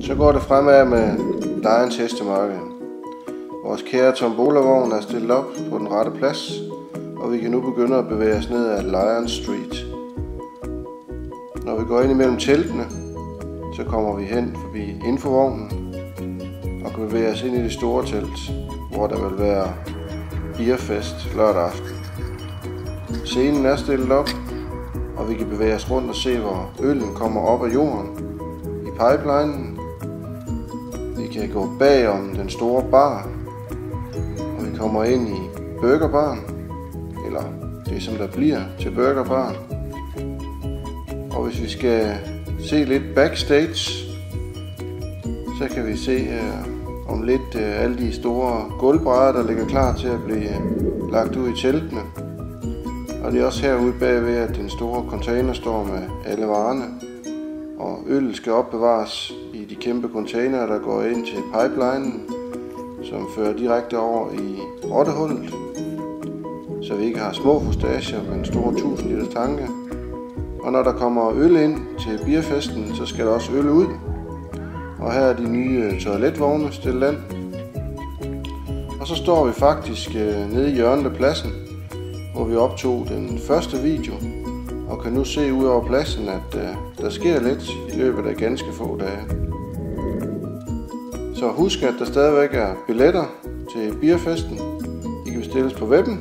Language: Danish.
Så går det fremad med Lions Hestemarked. Vores kære tombolavogn er stillet op på den rette plads, og vi kan nu begynde at bevæge os ned ad Lions Street. Når vi går ind imellem teltene, så kommer vi hen forbi infovognen og kan bevæge os ind i det store telt, hvor der vil være beerfest lørdag aften. Scenen er stillet op, og vi kan bevæge os rundt og se, hvor øllen kommer op af jorden i pipelinen. Vi kan gå bagom den store bar, og vi kommer ind i burgerbaren, eller det som der bliver til burgerbaren. Og hvis vi skal se lidt backstage, så kan vi se om lidt alle de store gulvbrædder, der ligger klar til at blive lagt ud i teltene. Og det er også herude bagved, at den store container står med alle varerne. Og øl skal opbevares i de kæmpe container, der går ind til pipelinen, som fører direkte over i rottehullet. Så vi ikke har små fustager, men store 1000 liter tanke. Og når der kommer øl ind til beerfesten, så skal der også øl ud. Og her er de nye toiletvogne stillet an. Og så står vi faktisk nede i hjørnet af pladsen, hvor vi optog den første video, og kan nu se ud over pladsen, at der sker lidt i løbet af ganske få dage. Så husk, at der stadigvæk er billetter til beerfesten. De kan bestilles på webben.